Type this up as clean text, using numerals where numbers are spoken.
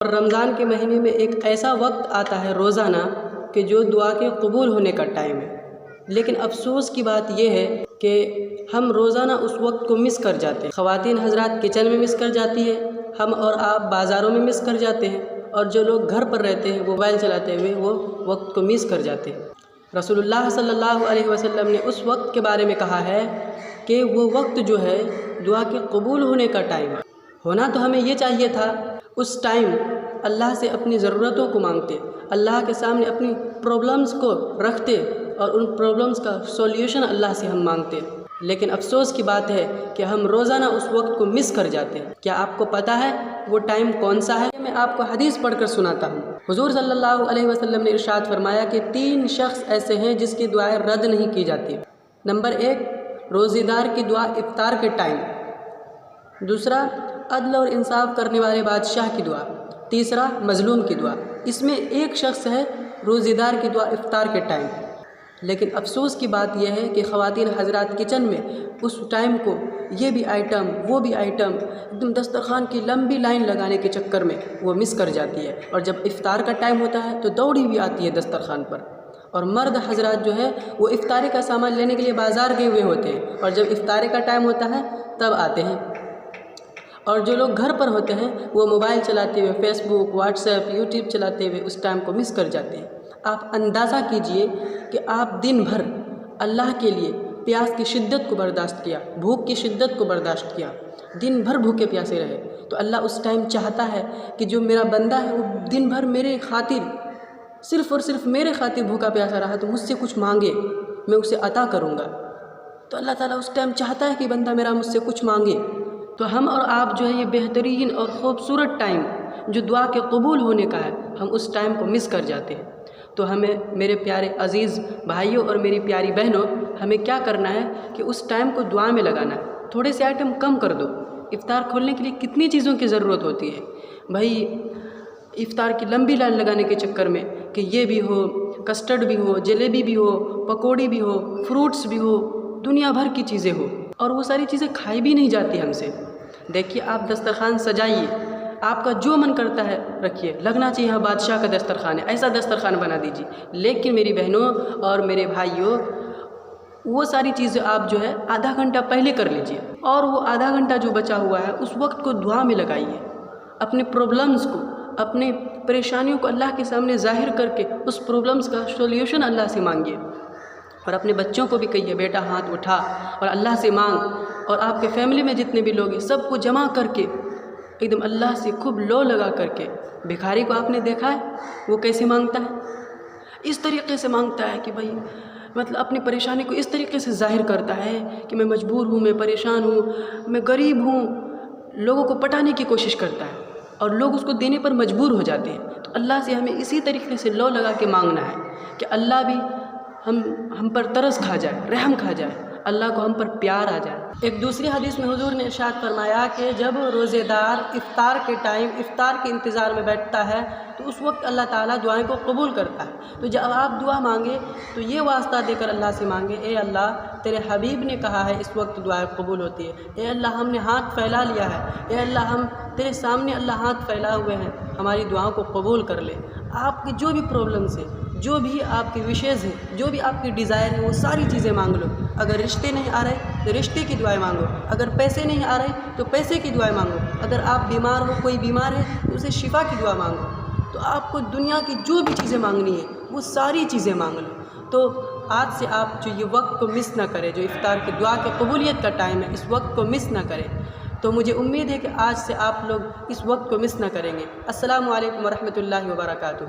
اور رمضان کے مہینے میں ایک ایسا وقت آتا ہے روزانہ کہ جو دعا کے قبول ہونے کا ٹائم ہے، لیکن افسوس کی بات یہ ہے کہ ہم روزانہ اس وقت کو مس کر جاتے ہیں۔ خواتین حضرات کچن میں مس کر جاتی ہے، ہم اور آپ بازاروں میں مس کر جاتے ہیں، اور جو لوگ گھر پر رہتے ہیں وہ موبائل چلاتے ہوئے وہ وقت کو مس کر جاتے ہیں۔ رسول اللہ صلی اللہ علیہ وسلم نے اس وقت کے بارے میں کہا ہے کہ وہ وقت جو ہے دعا کے قبول ہونے کا ٹائم ہے۔ ہونا تو ہمیں یہ چاہیے تھا اس ٹائم اللہ سے اپنی ضرورتوں کو مانگتے، اللہ کے سامنے اپنی پرابلمز کو رکھتے اور ان پرابلمز کا سولوشن اللہ سے ہم مانگتے، لیکن افسوس کی بات ہے کہ ہم روزانہ اس وقت کو مس کر جاتے ہیں۔ کیا آپ کو پتہ ہے وہ ٹائم کون سا ہے؟ میں آپ کو حدیث پڑھ کر سناتا ہوں۔ حضور صلی اللہ علیہ وسلم نے ارشاد فرمایا کہ 3 شخص ایسے ہیں جس کی دعائیں رد نہیں کی جاتی۔ نمبر 1، روزہ دار کی دعا افطار کے ٹائم۔ دوسرا، عدل اور انصاف کرنے والے بادشاہ کی دعا۔ تیسرا، مظلوم کی دعا۔ اس میں ایک شخص ہے روزہ دار کی دعا افطار کے ٹائم۔ لیکن افسوس کی بات یہ ہے کہ خواتین حضرات کچن میں اس ٹائم کو یہ بھی آئٹم وہ بھی آئٹم ایک دم دسترخوان کی لمبی لائن لگانے کے چکر میں وہ مس کر جاتی ہے، اور جب افطار کا ٹائم ہوتا ہے تو دوڑی ہوئی آتی ہے دسترخوان پر۔ اور مرد حضرات جو ہے وہ افطاری کا سامان لینے کے لیے بازار گئے ہوئے ہوتے ہیں، اور جب افطاری کا ٹائم ہوتا ہے تب آتے ہیں، اور جو لوگ گھر پر ہوتے ہیں وہ موبائل چلاتے ہوئے فیس بک، واٹس ایپ، یوٹیوب چلاتے ہوئے اس ٹائم کو مس کر جاتے ہیں۔ آپ اندازہ کیجئے کہ آپ دن بھر اللہ کے لیے پیاس کی شدت کو برداشت کیا، بھوک کی شدت کو برداشت کیا، دن بھر بھوکے پیاسے رہے، تو اللہ اس ٹائم چاہتا ہے کہ جو میرا بندہ ہے وہ دن بھر میرے خاطر صرف اور صرف میرے خاطر بھوکا پیاسا رہا تو مجھ سے کچھ مانگے، میں اسے عطا کروں گا۔ تو اللہ تعالیٰ اس ٹائم چاہتا ہے کہ بندہ میرا مجھ سے کچھ مانگے۔ تو ہم اور آپ جو ہے یہ بہترین اور خوبصورت ٹائم جو دعا کے قبول ہونے کا ہے، ہم اس ٹائم کو مس کر جاتے ہیں۔ تو ہمیں میرے پیارے عزیز بھائیوں اور میری پیاری بہنوں، ہمیں کیا کرنا ہے کہ اس ٹائم کو دعا میں لگانا ہے۔ تھوڑے سے آئٹم کم کر دو۔ افطار کھولنے کے لیے کتنی چیزوں کی ضرورت ہوتی ہے بھائی، افطار کی لمبی لائن لگانے کے چکر میں کہ یہ بھی ہو، کسٹرڈ بھی ہو، جلیبی بھی ہو، پکوڑی بھی ہو، فروٹس بھی ہو، دنیا بھر کی چیزیں ہو، اور وہ ساری چیزیں کھائی بھی نہیں جاتی ہم سے۔ دیکھیے آپ دسترخوان سجائیے، آپ کا جو من کرتا ہے رکھیے، لگنا چاہیے ہاں بادشاہ کا دسترخوان ہے، ایسا دسترخوان بنا دیجیے۔ لیکن میری بہنوں اور میرے بھائیوں، وہ ساری چیزیں آپ جو ہے آدھا گھنٹہ پہلے کر لیجیے، اور وہ آدھا گھنٹہ جو بچا ہوا ہے اس وقت کو دعا میں لگائیے۔ اپنے پرابلمز کو، اپنے پریشانیوں کو اللہ کے سامنے ظاہر کر کے اس پرابلمز کا سولوشن اللہ سے مانگیے، اور اپنے بچوں کو بھی کہیے بیٹا ہاتھ اٹھا اور اللہ سے مانگ، اور آپ کے فیملی میں جتنے بھی لوگ ہیں سب کو جمع کر کے ایک دم اللہ سے خوب لو لگا کر کے۔ بھکاری کو آپ نے دیکھا ہے وہ کیسے مانگتا ہے؟ اس طریقے سے مانگتا ہے کہ بھائی مطلب اپنی پریشانی کو اس طریقے سے ظاہر کرتا ہے کہ میں مجبور ہوں، میں پریشان ہوں، میں غریب ہوں، لوگوں کو پٹانے کی کوشش کرتا ہے، اور لوگ اس کو دینے پر مجبور ہو جاتے ہیں۔ تو اللہ سے ہمیں اسی طریقے سے لو لگا کے مانگنا ہے کہ اللہ بھی ہم پر ترس کھا جائے، رحم کھا جائے، اللہ کو ہم پر پیار آ جائے۔ ایک دوسری حدیث میں حضور نے ارشاد فرمایا کہ جب روزے دار افطار کے ٹائم افطار کے انتظار میں بیٹھتا ہے تو اس وقت اللہ تعالیٰ دعائیں کو قبول کرتا ہے۔ تو جب آپ دعا مانگے تو یہ واسطہ دے کر اللہ سے مانگے، اے اللہ تیرے حبیب نے کہا ہے اس وقت دعائیں قبول ہوتی ہے، اے اللہ ہم نے ہاتھ پھیلا لیا ہے، اے اللہ ہم تیرے سامنے اللہ ہاتھ پھیلا ہوئے ہیں، ہماری دعاؤں کو قبول کر لے۔ آپ کی جو بھی پرابلمس ہیں، جو بھی آپ کی وشیز ہیں، جو بھی آپ کی ڈیزائر ہیں، وہ ساری چیزیں مانگ لو۔ اگر رشتے نہیں آ رہے تو رشتے کی دعائیں مانگو، اگر پیسے نہیں آ رہے تو پیسے کی دعائیں مانگو، اگر آپ بیمار ہو، کوئی بیمار ہے تو اسے شفا کی دعا مانگو۔ تو آپ کو دنیا کی جو بھی چیزیں مانگنی ہے وہ ساری چیزیں مانگ لو۔ تو آج سے آپ جو یہ وقت کو مس نہ کریں، جو افطار کی دعا کی قبولیت کا ٹائم ہے، اس وقت کو مس نہ کریں۔ تو مجھے امید ہے کہ آج سے آپ لوگ اس وقت کو مس نہ کریں گے۔ السلام علیکم ورحمۃ اللہ وبرکاتہ۔